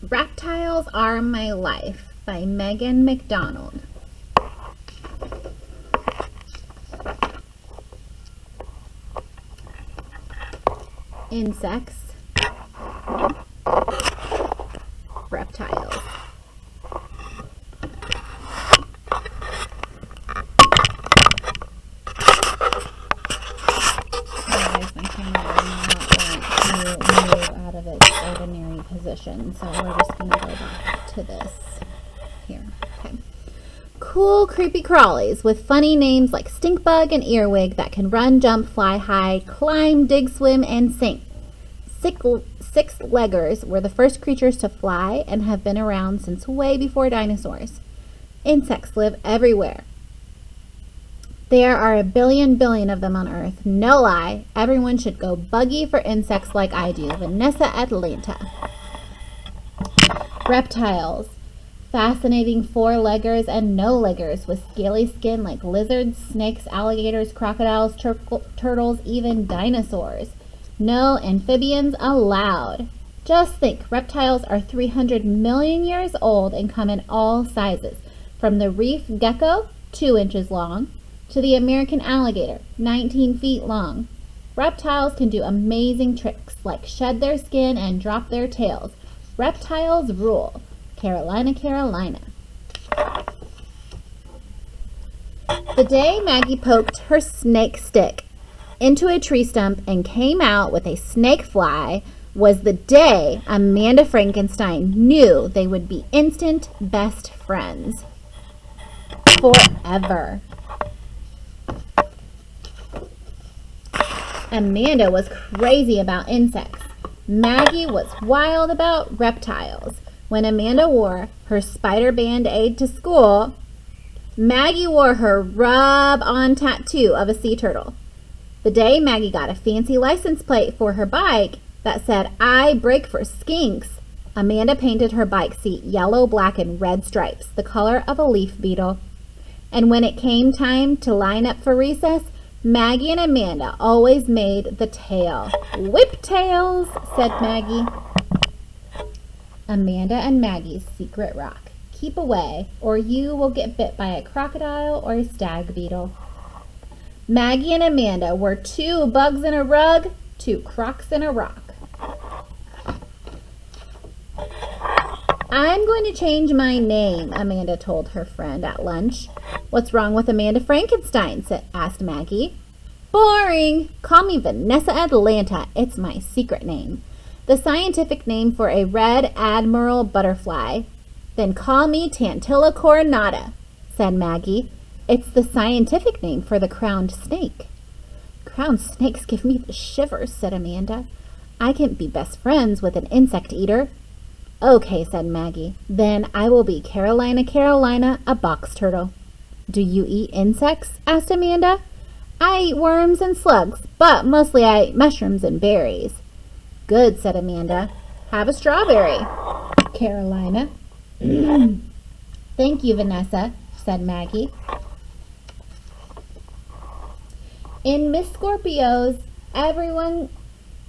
Reptiles Are My Life by McDonald. Insects, reptiles. My camera won't move out of its ordinary position, so we're just going to go back to this here. Okay. Cool, creepy crawlies with funny names like stinkbug and earwig that can run, jump, fly high, climb, dig, swim, and sink. Six-leggers were the first creatures to fly and have been around since way before dinosaurs. Insects live everywhere. There are 1 billion of them on Earth. No lie, everyone should go buggy for insects like I do. Vanessa Atlanta. Reptiles. Fascinating four-leggers and no-leggers with scaly skin like lizards, snakes, alligators, crocodiles, turtles, even dinosaurs. No amphibians allowed. Just think, reptiles are 300 million years old and come in all sizes, from the reef gecko, 2 inches long, to the American alligator, 19 feet long. Reptiles can do amazing tricks like shed their skin and drop their tails. Reptiles rule. Carolina, Carolina. The day Maggie poked her snake stick into a tree stump and came out with a snake fly was the day Amanda Frankenstein knew they would be instant best friends. Forever. Amanda was crazy about insects. Maggie was wild about reptiles. When Amanda wore her spider band-aid to school, Maggie wore her rub-on tattoo of a sea turtle. The day Maggie got a fancy license plate for her bike that said, "I brake for skinks," Amanda painted her bike seat yellow, black, and red stripes, the color of a leaf beetle. And when it came time to line up for recess, Maggie and Amanda always made the tail. "Whip tails," said Maggie. Amanda and Maggie's secret rock. Keep away, or you will get bit by a crocodile or a stag beetle. Maggie and Amanda were 2 bugs in a rug, 2 crocs in a rock. "I'm going to change my name," Amanda told her friend at lunch. "What's wrong with Amanda Frankenstein?" asked Maggie. "Boring. Call me Vanessa Atlanta. It's my secret name. The scientific name for a red admiral butterfly." "Then call me Tantilla coronata," said Maggie. "It's the scientific name for the crowned snake." "Crowned snakes give me the shivers," said Amanda. "I can't be best friends with an insect eater." "Okay," said Maggie. "Then I will be Carolina, Carolina, a box turtle." "Do you eat insects?" asked Amanda. "I eat worms and slugs, but mostly I eat mushrooms and berries." "Good," said Amanda. "Have a strawberry." Carolina. "Thank you, Vanessa," said Maggie. In Miss Scorpio's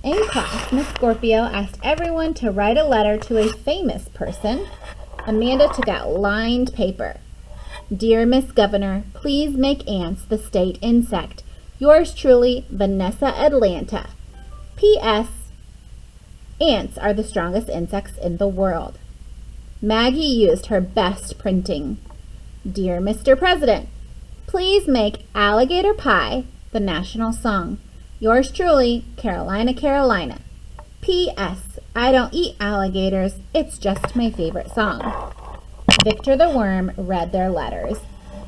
in class, Miss Scorpio asked everyone to write a letter to a famous person. Amanda took out lined paper. "Dear Miss Governor, please make ants the state insect. Yours truly, Vanessa Atlanta. P.S. Ants are the strongest insects in the world." Maggie used her best printing. "Dear Mr. President, please make alligator pie the national song. Yours truly, Carolina, Carolina. P.S. I don't eat alligators. It's just my favorite song." Victor the worm read their letters.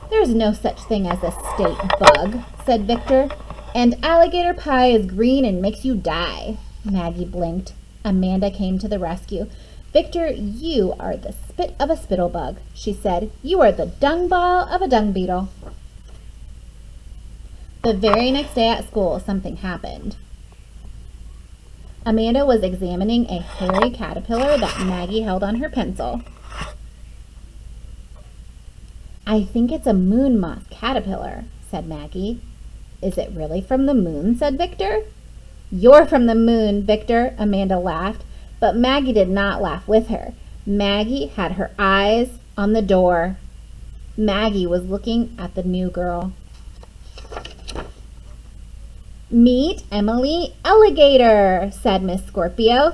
"There's no such thing as a state bug," said Victor. "And alligator pie is green and makes you die." Maggie blinked. Amanda came to the rescue. "Victor, you are the spit of a spittlebug," she said. "You are the dung ball of a dung beetle." The very next day at school, something happened. Amanda was examining a hairy caterpillar that Maggie held on her pencil. "I think it's a moon moth caterpillar," said Maggie. "Is it really from the moon?" said Victor. "You're from the moon, Victor," Amanda laughed, but Maggie did not laugh with her. Maggie had her eyes on the door. Maggie was looking at the new girl. "Meet Emily Alligator," said Miss Scorpio.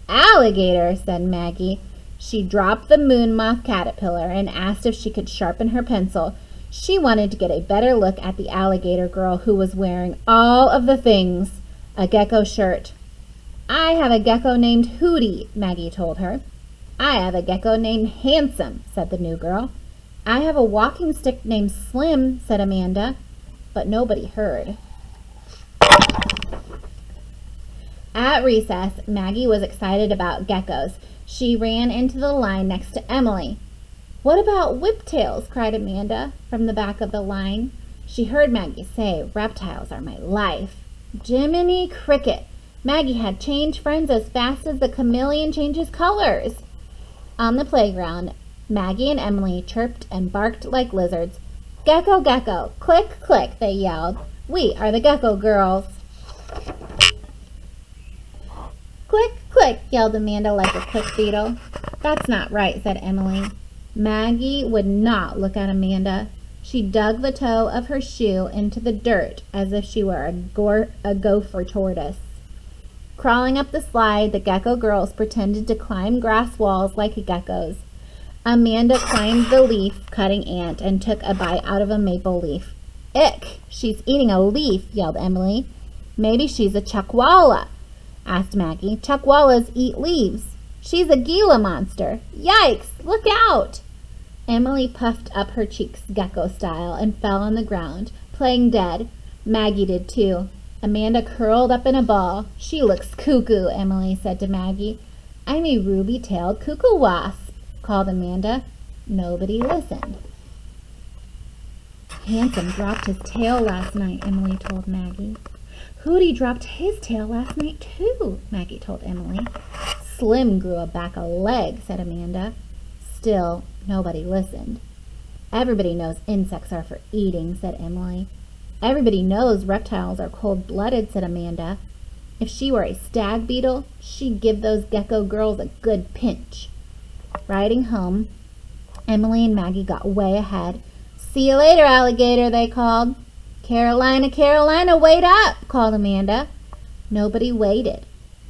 "Alligator," said Maggie. She dropped the moon moth caterpillar and asked if she could sharpen her pencil. She wanted to get a better look at the alligator girl who was wearing all of the things. A gecko shirt. "I have a gecko named Hootie," Maggie told her. "I have a gecko named Handsome," said the new girl. "I have a walking stick named Slim," said Amanda. But nobody heard. At recess, Maggie was excited about geckos. She ran into the line next to Emily. "What about whiptails?" cried Amanda from the back of the line. She heard Maggie say, "Reptiles are my life." Jiminy Cricket! Maggie had changed friends as fast as the chameleon changes colors. On the playground, Maggie and Emily chirped and barked like lizards. "Gecko, gecko, click, click," they yelled. "We are the Gecko Girls." "Click, click," yelled Amanda like a click beetle. "That's not right," said Emily. Maggie would not look at Amanda. She dug the toe of her shoe into the dirt as if she were a gopher tortoise. Crawling up the slide, the Gecko Girls pretended to climb grass walls like geckos. Amanda climbed the leaf-cutting ant and took a bite out of a maple leaf. "Ick! She's eating a leaf," yelled Emily. "Maybe she's a chuckwalla," asked Maggie. "Chuckwallas eat leaves." "She's a Gila monster." "Yikes! Look out!" Emily puffed up her cheeks gecko style and fell on the ground, playing dead. Maggie did too. Amanda curled up in a ball. "She looks cuckoo," Emily said to Maggie. "I'm a ruby-tailed cuckoo wasp," called Amanda. Nobody listened. "Handsome dropped his tail last night," Emily told Maggie. "Hootie dropped his tail last night too," Maggie told Emily. "Slim grew back a leg," said Amanda. Still, nobody listened. "Everybody knows insects are for eating," said Emily. "Everybody knows reptiles are cold-blooded," said Amanda. "If she were a stag beetle, she'd give those Gecko Girls a good pinch." Riding home, Emily and Maggie got way ahead. "See you later, alligator," they called. "Carolina, Carolina, wait up," called Amanda. Nobody waited.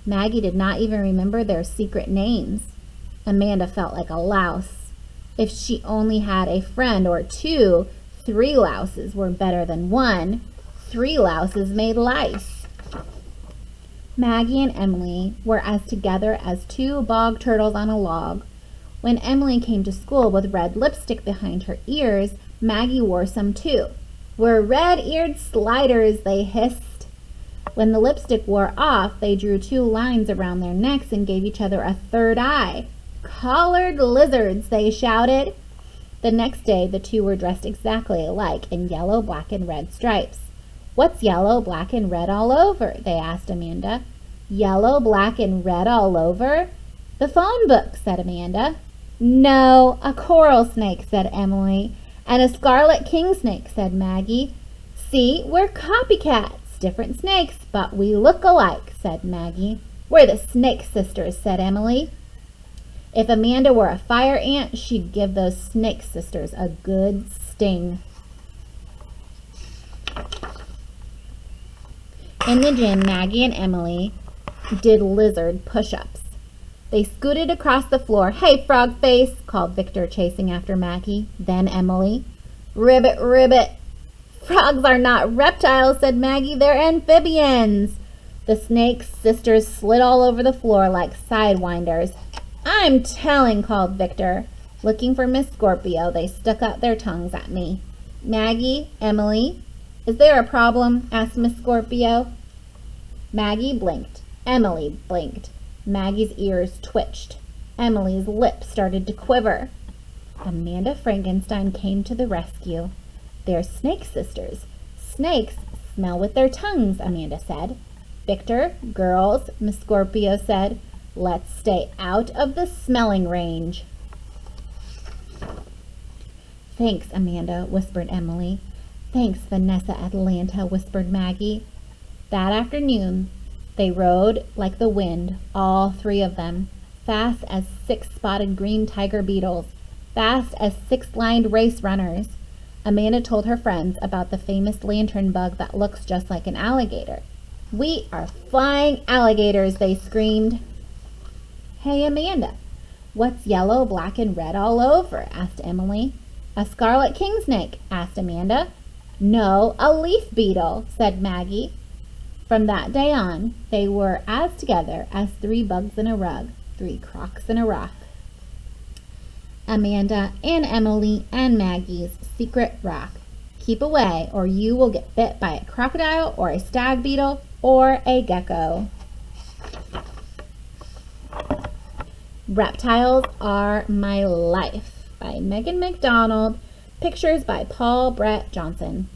Maggie did not even remember their secret names. Amanda felt like a louse. If she only had a friend or two, 3 louses were better than 1. 3 louses made lice. Maggie and Emily were as together as 2 bog turtles on a log. When Emily came to school with red lipstick behind her ears, Maggie wore some too. "We're red-eared sliders," they hissed. When the lipstick wore off, they drew 2 lines around their necks and gave each other a third eye. "Collared lizards," they shouted. The next day, the 2 were dressed exactly alike in yellow, black, and red stripes. "What's yellow, black, and red all over?" they asked Amanda. "Yellow, black, and red all over?" "The phone book," said Amanda. "No, a coral snake," said Emily. "And a scarlet king snake," said Maggie. "See, we're copycats. Different snakes, but we look alike," said Maggie. "We're the Snake Sisters," said Emily. If Amanda were a fire ant, she'd give those Snake Sisters a good sting. In the gym, Maggie and Emily did lizard push-ups. They scooted across the floor. "Hey, frog face," called Victor, chasing after Maggie. Then Emily. "Ribbit, ribbit." "Frogs are not reptiles," said Maggie. "They're amphibians." The Snake Sisters slid all over the floor like sidewinders. "I'm telling," called Victor. Looking for Miss Scorpio, they stuck out their tongues at me. "Maggie, Emily, is there a problem?" asked Miss Scorpio. Maggie blinked. Emily blinked. Maggie's ears twitched. Emily's lips started to quiver. Amanda Frankenstein came to the rescue. "They're Snake Sisters. Snakes smell with their tongues," Amanda said. "Victor, girls," Miss Scorpio said, "let's stay out of the smelling range." "Thanks, Amanda," whispered Emily. "Thanks, Vanessa Atlanta," whispered Maggie. That afternoon, they rode like the wind, all 3 of them, fast as 6 spotted green tiger beetles, fast as 6 lined race runners. Amanda told her friends about the famous lantern bug that looks just like an alligator. "We are flying alligators," they screamed. "Hey, Amanda, what's yellow, black, and red all over?" asked Emily. "A scarlet king snake," asked Amanda. "No, a leaf beetle," said Maggie. From that day on, they were as together as 3 bugs in a rug, 3 crocs in a rock. Amanda and Emily and Maggie's secret rock. Keep away or you will get bit by a crocodile or a stag beetle or a gecko. Reptiles Are My Life by Megan McDonald. Pictures by Paul Brett Johnson.